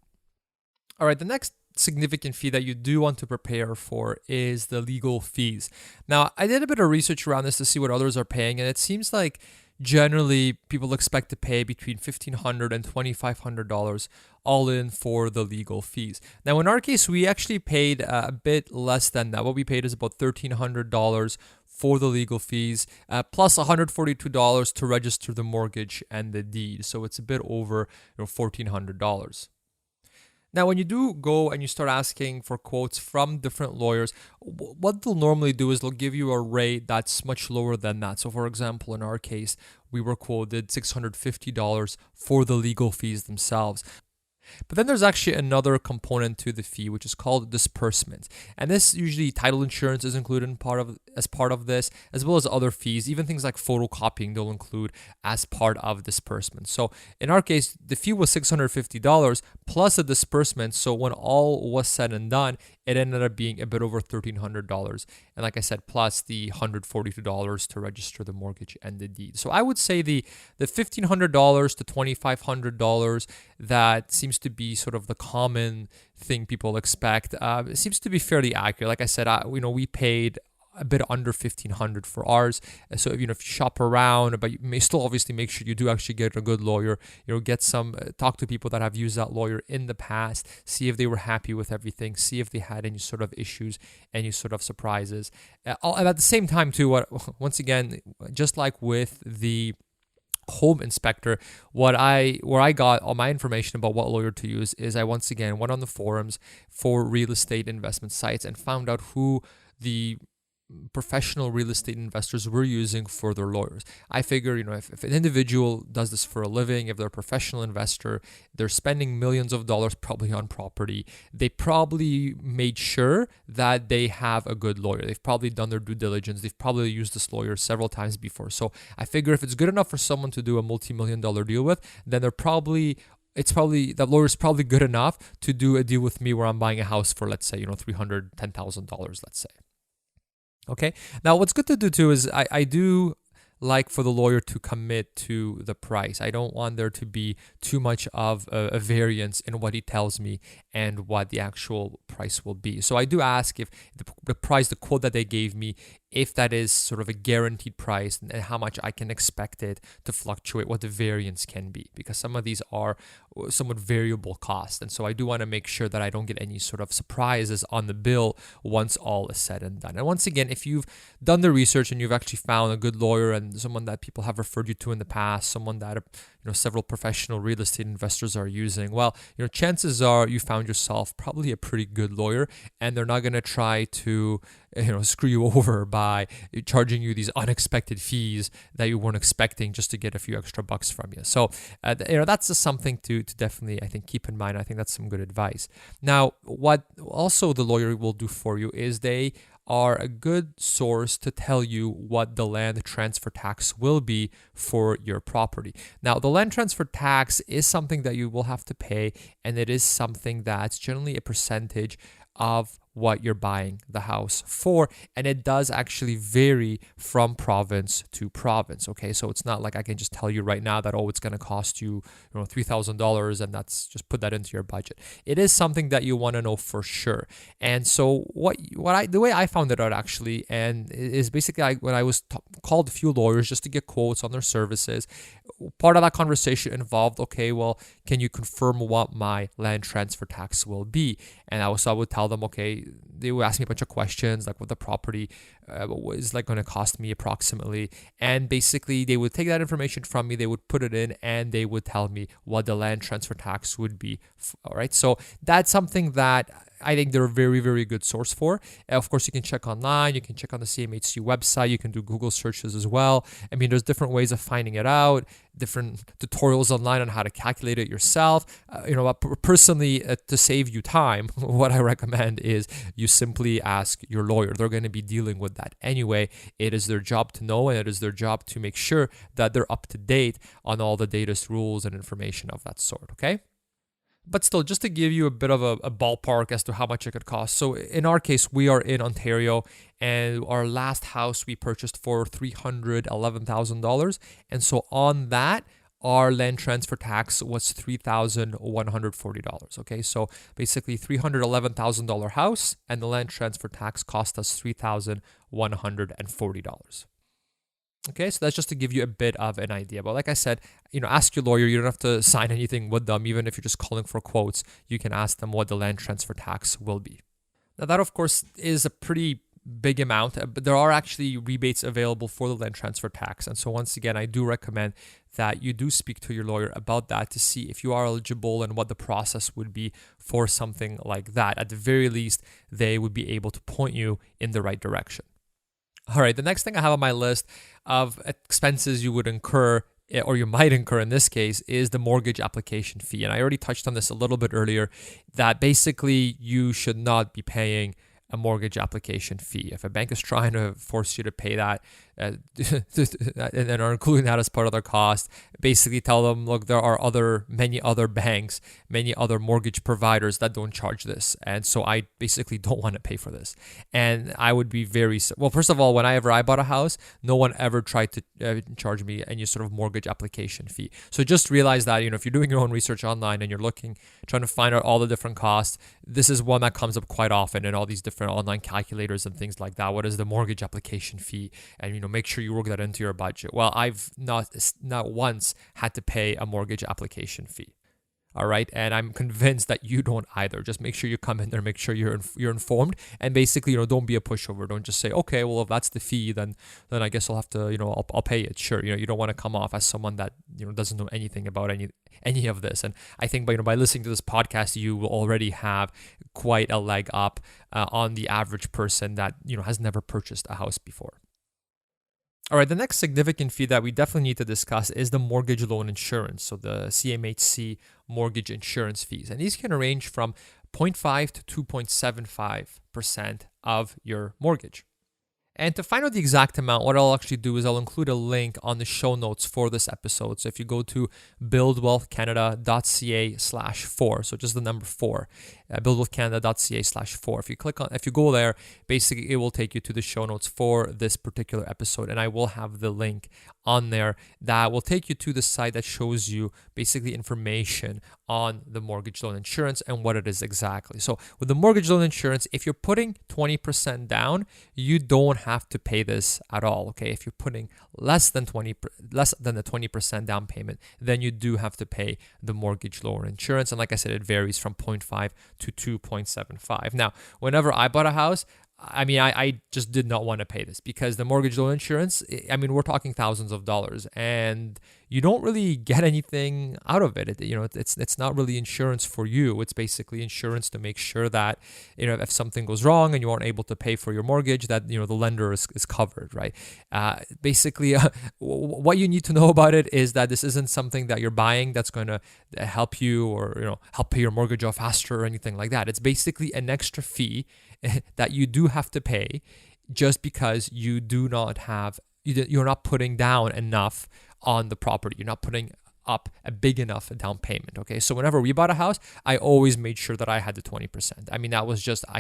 Speaker 1: All right, the next significant fee that you do want to prepare for is the legal fees. Now, I did a bit of research around this to see what others are paying, and it seems like generally people expect to pay between $1,500 and $2,500 all in for the legal fees. Now, in our case, we actually paid a bit less than that. What we paid is about $1,300 for the legal fees, plus $142 to register the mortgage and the deed. So it's a bit over $1,400. Now, when you do go and you start asking for quotes from different lawyers, what they'll normally do is they'll give you a rate that's much lower than that. So, for example, in our case, we were quoted $650 for the legal fees themselves. But then there's actually another component to the fee, which is called disbursement. And this usually title insurance is included as part of this, as well as other fees. Even things like photocopying they'll include as part of disbursement. So in our case, the fee was $650 plus a disbursement. So when all was said and done, it ended up being a bit over $1,300. And like I said, plus the $142 to register the mortgage and the deed. So I would say the $1,500 to $2,500 that seems to be sort of the common thing people expect. It seems to be fairly accurate. Like I said, we paid a bit under $1,500 for ours. So if you shop around, but you may still obviously make sure you do actually get a good lawyer. Get some talk to people that have used that lawyer in the past. See if they were happy with everything. See if they had any sort of issues, any sort of surprises. And at the same time, too, once again, just like with the home inspector, where I got all my information about what lawyer to use is I once again went on the forums for real estate investment sites and found out who the professional real estate investors were using for their lawyers. I figure, if an individual does this for a living, if they're a professional investor, they're spending millions of dollars probably on property, they probably made sure that they have a good lawyer. They've probably done their due diligence. They've probably used this lawyer several times before. So I figure if it's good enough for someone to do a multi-million-dollar deal with, then that lawyer's probably good enough to do a deal with me where I'm buying a house for, let's say, $310,000, let's say. Okay. Now, what's good to do too is I do like for the lawyer to commit to the price. I don't want there to be too much of a variance in what he tells me and what the actual price will be. So I do ask if the price, the quote that they gave me, if that is sort of a guaranteed price and how much I can expect it to fluctuate, what the variance can be, because some of these are somewhat variable costs. And so I do want to make sure that I don't get any sort of surprises on the bill once all is said and done. And once again, if you've done the research and you've actually found a good lawyer and someone that people have referred you to in the past, someone that several professional real estate investors are using, well, chances are you found yourself probably a pretty good lawyer, and they're not going to try to screw you over by charging you these unexpected fees that you weren't expecting just to get a few extra bucks from you. So that's just something to definitely, I think, keep in mind. I think that's some good advice. Now, what also the lawyer will do for you is they are a good source to tell you what the land transfer tax will be for your property. Now, the land transfer tax is something that you will have to pay, and it is something that's generally a percentage of what you're buying the house for, and it does actually vary from province to province. Okay, so it's not like I can just tell you right now that it's going to cost you $3,000 and that's just put that into your budget. It is something that you want to know for sure. And so the way I found it out actually, and is basically when I was called a few lawyers just to get quotes on their services, part of that conversation involved, okay, well, can you confirm what my land transfer tax will be? And I would tell them, okay, they would ask me a bunch of questions, like what the property is like going to cost me approximately. And basically they would take that information from me, they would put it in, and they would tell me what the land transfer tax would be. All right. So that's something that I think they're a very, very good source for. Of course, you can check online, you can check on the CMHC website, you can do Google searches as well. I mean, there's different ways of finding it out, different tutorials online on how to calculate it yourself. Personally, to save you time, what I recommend is you simply ask your lawyer. They're going to be dealing with that anyway. It is their job to know, and it is their job to make sure that they're up to date on all the latest rules and information of that sort, okay? But still, just to give you a bit of a ballpark as to how much it could cost. So in our case, we are in Ontario, and our last house we purchased for $311,000. And so on that, our land transfer tax was $3,140. Okay, so basically $311,000 house, and the land transfer tax cost us $3,140. Okay, so that's just to give you a bit of an idea. But like I said, ask your lawyer. You don't have to sign anything with them. Even if you're just calling for quotes, you can ask them what the land transfer tax will be. Now, that, of course, is a pretty big amount, but there are actually rebates available for the land transfer tax. And so once again, I do recommend that you do speak to your lawyer about that to see if you are eligible and what the process would be for something like that. At the very least, they would be able to point you in the right direction. All right, the next thing I have on my list of expenses you would incur, or you might incur in this case, is the mortgage application fee. And I already touched on this a little bit earlier, that basically you should not be paying a mortgage application fee. If a bank is trying to force you to pay that and are including that as part of their cost, basically tell them, look, there are many other banks, many other mortgage providers that don't charge this. And so I basically don't want to pay for this. And I would be first of all, whenever I bought a house, no one ever tried to charge me any sort of mortgage application fee. So just realize that, if you're doing your own research online and you're trying to find out all the different costs, this is one that comes up quite often in all these different online calculators and things like that. What is the mortgage application fee? And make sure you work that into your budget. Well, I've not once had to pay a mortgage application fee. All right, and I'm convinced that you don't either. Just make sure you come in there, make sure you're informed, and basically, don't be a pushover. Don't just say, okay, well, if that's the fee, then I guess I'll have to, I'll pay it. Sure, you don't want to come off as someone that doesn't know anything about any of this. And I think by listening to this podcast, you will already have quite a leg up on the average person that has never purchased a house before. All right, the next significant fee that we definitely need to discuss is the mortgage loan insurance, so the CMHC mortgage insurance fees. And these can range from 0.5 to 2.75% of your mortgage. And to find out the exact amount, what I'll actually do is I'll include a link on the show notes for this episode. So if you go to buildwealthcanada.ca/4, so just the number 4, buildwealthcanada.ca/4. If you go there, basically it will take you to the show notes for this particular episode, and I will have the link on there that will take you to the site that shows you basically information on the mortgage loan insurance and what it is exactly. So with the mortgage loan insurance, if you're putting 20% down, you don't have to pay this at all. Okay, if you're putting less than the 20% down payment, then you do have to pay the mortgage loan insurance. And like I said, it varies from 0.5 to 2.75. Now, whenever I bought a house, I just did not want to pay this because the mortgage loan insurance, we're talking thousands of dollars, and you don't really get anything out of it. It's not really insurance for you. It's basically insurance to make sure that, if something goes wrong and you aren't able to pay for your mortgage, that, the lender is covered, right? What you need to know about it is that this isn't something that you're buying that's going to help you or, help pay your mortgage off faster or anything like that. It's basically an extra fee that you do have to pay just because you're not putting down enough on the property. You're not putting up a big enough down payment. Okay, so whenever we bought a house, I always made sure that I had the 20%. I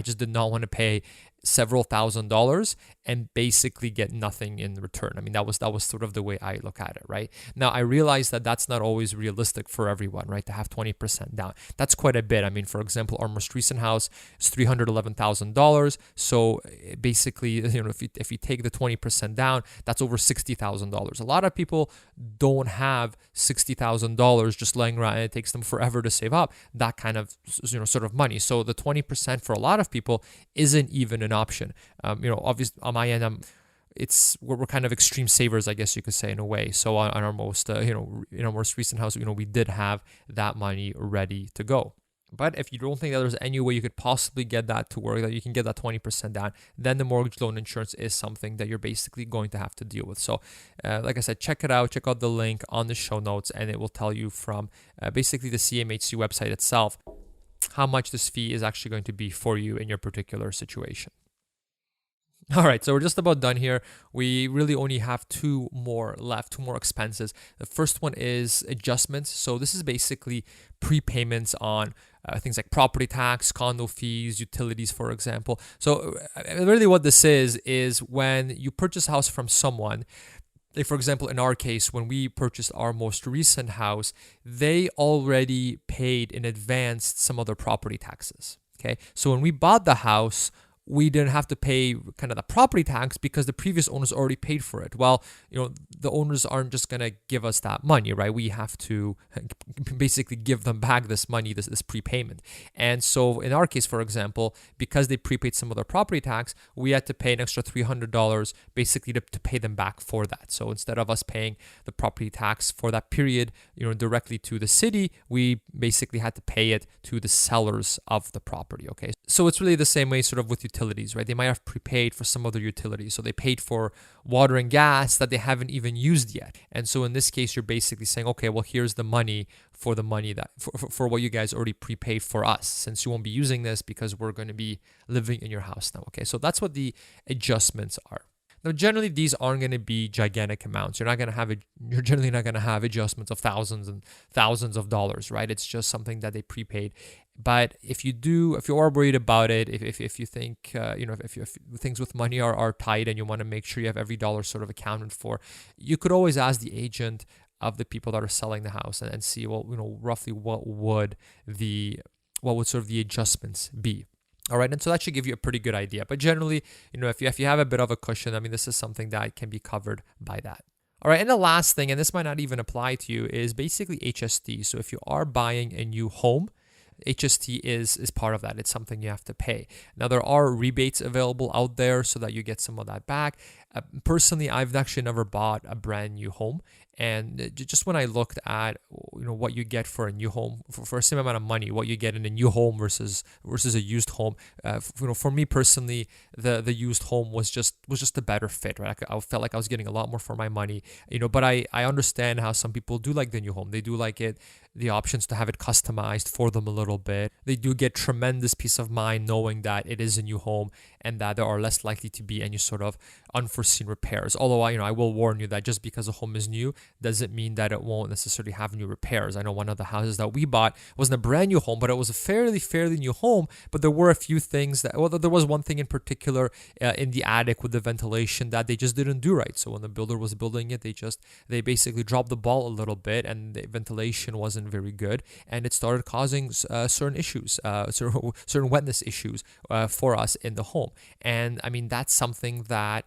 Speaker 1: just did not want to pay several $1,000s and basically get nothing in return. I mean, that was sort of the way I look at it, right? Now, I realize that that's not always realistic for everyone, right? To have 20% down. That's quite a bit. I mean, for example, our most recent house is $311,000. So basically, if you take the 20% down, that's over $60,000. A lot of people don't have $60,000 just laying around, and it takes them forever to save up that kind of sort of money. So the 20% for a lot of people isn't even an option. Obviously on my end, we're kind of extreme savers, I guess you could say, in a way. So on our most in our most recent house, we did have that money ready to go. But if you don't think that there's any way you could possibly get that to work, that you can get that 20% down, then the mortgage loan insurance is something that you're basically going to have to deal with. So like I said, check it out. Check out the link on the show notes, and it will tell you from basically the CMHC website itself how much this fee is actually going to be for you in your particular situation. All right, so we're just about done here. We really only have two more left, two more expenses. The first one is adjustments. So this is basically prepayments on things like property tax, condo fees, utilities, for example. So really what this is when you purchase a house from someone, like for example, in our case, when we purchased our most recent house, they already paid in advance some of their property taxes. Okay, so when we bought the house, we didn't have to pay kind of the property tax because the previous owners already paid for it. Well, the owners aren't just going to give us that money, right? We have to basically give them back this money, this prepayment. And so in our case, for example, because they prepaid some of their property tax, we had to pay an extra $300 basically to pay them back for that. So instead of us paying the property tax for that period, directly to the city, we basically had to pay it to the sellers of the property, okay? So it's really the same way sort of with utilities, right? They might have prepaid for some other utilities. So they paid for water and gas that they haven't even used yet. And so in this case, you're basically saying, okay, well, here's the money for for what you guys already prepaid for us, since you won't be using this because we're going to be living in your house now. Okay, so that's what the adjustments are. Now, generally, these aren't going to be gigantic amounts. You're generally not going to have adjustments of thousands and thousands of dollars, right? It's just something that they prepaid. But if you are worried about it, if you think, if things with money are tight and you want to make sure you have every dollar sort of accounted for, you could always ask the agent of the people that are selling the house and see, well, roughly what would sort of the adjustments be. All right, and so that should give you a pretty good idea. But generally, if you have a bit of a cushion, I mean, this is something that can be covered by that. All right, and the last thing, and this might not even apply to you, is basically HST. So if you are buying a new home, HST is part of that. It's something you have to pay. Now, there are rebates available out there so that you get some of that back. Personally, I've actually never bought a brand new home. And just when I looked at what you get for a new home for the same amount of money, what you get in a new home versus a used home, for me personally, the used home was just a better fit, right? I felt like I was getting a lot more for my money, But I understand how some people do like the new home. They do like it, the options to have it customized for them a little bit. They do get tremendous peace of mind knowing that it is a new home and that there are less likely to be any sort of unforeseen repairs. Although I will warn you that just because a home is new doesn't mean that it won't necessarily have new repairs. I know one of the houses that we bought wasn't a brand new home, but it was a fairly new home. But there were a few things there was one thing in particular in the attic with the ventilation that they just didn't do right. So when the builder was building it, they basically dropped the ball a little bit, and the ventilation wasn't very good, and it started causing certain issues, certain wetness issues for us in the home. And I mean, that's something that,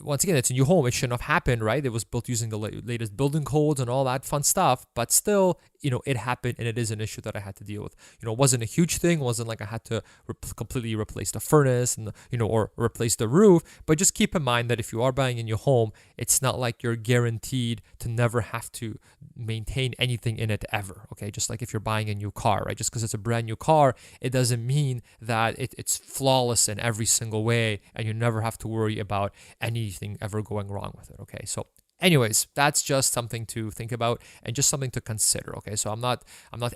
Speaker 1: once again, it's a new home. It shouldn't have happened, right? It was built using the latest building codes and all that fun stuff, but still, it happened, and it is an issue that I had to deal with. It wasn't a huge thing. It wasn't like I had to completely replace the furnace and, or replace the roof. But just keep in mind that if you are buying a new home, it's not like you're guaranteed to never have to maintain anything in it ever. Okay, just like if you're buying a new car, right? Just because it's a brand new car, it doesn't mean that it's flawless in every single way, and you never have to worry about anything ever going wrong with it. Okay, so anyways, that's just something to think about and just something to consider. Okay, so I'm not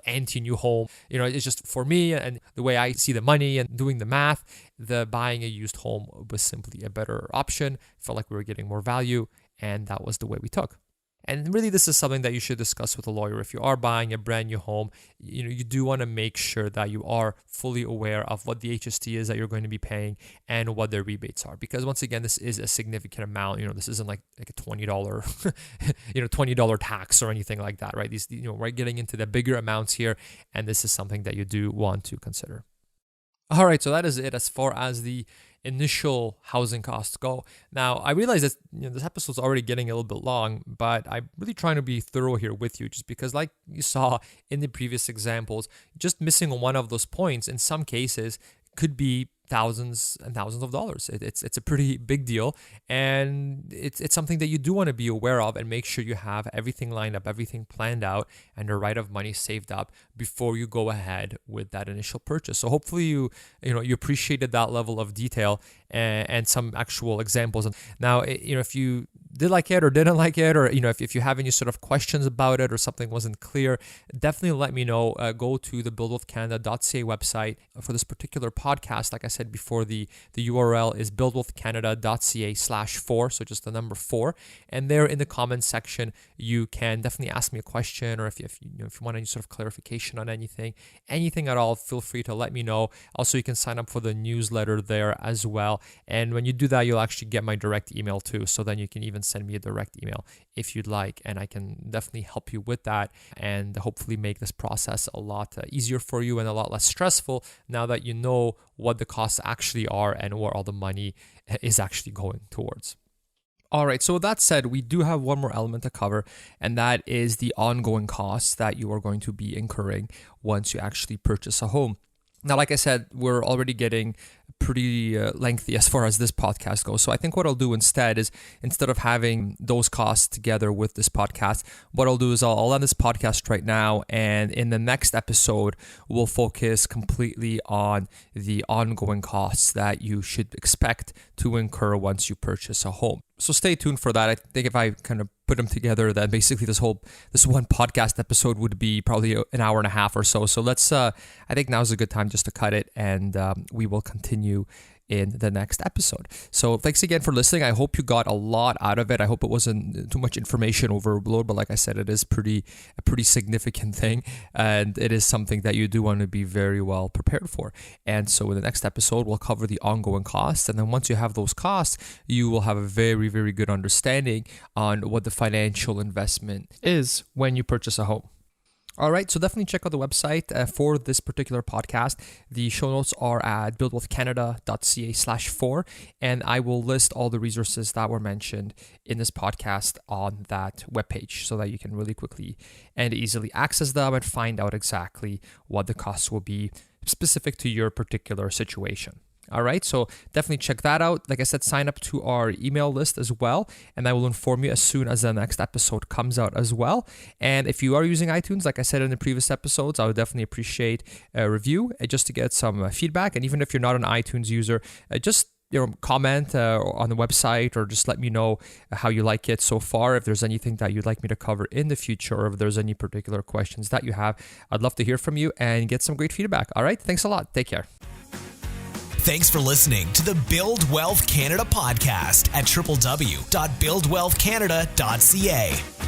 Speaker 1: anti new home. It's just for me and the way I see the money and doing the math, the buying a used home was simply a better option. Felt like we were getting more value, and that was the way we took. And really, this is something that you should discuss with a lawyer. If you are buying a brand new home, you do want to make sure that you are fully aware of what the HST is that you're going to be paying and what their rebates are. Because once again, this is a significant amount. This isn't like a $20, $20 tax or anything like that, right? These, we're getting into the bigger amounts here, and this is something that you do want to consider. All right, so that is it as far as the initial housing costs go. Now, I realize that this episode's already getting a little bit long, but I'm really trying to be thorough here with you, just because like you saw in the previous examples, just missing one of those points in some cases could be thousands and thousands of dollars. It's a pretty big deal, and it's something that you do want to be aware of and make sure you have everything lined up, everything planned out, and the right of money saved up before you go ahead with that initial purchase. So hopefully you appreciated that level of detail and some actual examples. Now, if you did like it or didn't like it, or if you have any sort of questions about it or something wasn't clear, definitely let me know. Go to the buildwealthcanada.ca website for this particular podcast. Like I said before, the URL is buildwealthcanada.ca/4, so just the number 4. And there in the comments section, you can definitely ask me a question, or if you want any sort of clarification on anything at all, feel free to let me know. Also, you can sign up for the newsletter there as well. And when you do that, you'll actually get my direct email too. So then you can even send me a direct email if you'd like, and I can definitely help you with that and hopefully make this process a lot easier for you and a lot less stressful now that you know what the costs actually are and where all the money is actually going towards. All right, so with that said, we do have one more element to cover, and that is the ongoing costs that you are going to be incurring once you actually purchase a home. Now, like I said, we're already getting pretty lengthy as far as this podcast goes. So I think what I'll do instead is, instead of having those costs together with this podcast, what I'll do is I'll end this podcast right now. And in the next episode, we'll focus completely on the ongoing costs that you should expect to incur once you purchase a home. So stay tuned for that. I think if I kind of put them together, then basically this one podcast episode would be probably an hour and a half or so. So let's, I think now's a good time just to cut it, and we will continue in the next episode. So thanks again for listening. I hope you got a lot out of it. I hope it wasn't too much information overload, but like I said, it is a pretty significant thing, and it is something that you do want to be very well prepared for. And so in the next episode, we'll cover the ongoing costs, and then once you have those costs, you will have a very, very good understanding on what the financial investment is when you purchase a home. All right, so definitely check out the website for this particular podcast. The show notes are at buildwealthcanada.ca/4, and I will list all the resources that were mentioned in this podcast on that webpage so that you can really quickly and easily access them and find out exactly what the costs will be specific to your particular situation. All right, so definitely check that out. Like I said, sign up to our email list as well, and I will inform you as soon as the next episode comes out as well. And if you are using iTunes, like I said in the previous episodes, I would definitely appreciate a review just to get some feedback. And even if you're not an iTunes user, just comment on the website, or just let me know how you like it so far. If there's anything that you'd like me to cover in the future, or if there's any particular questions that you have, I'd love to hear from you and get some great feedback. All right, thanks a lot. Take care.
Speaker 2: Thanks for listening to the Build Wealth Canada podcast at www.buildwealthcanada.ca.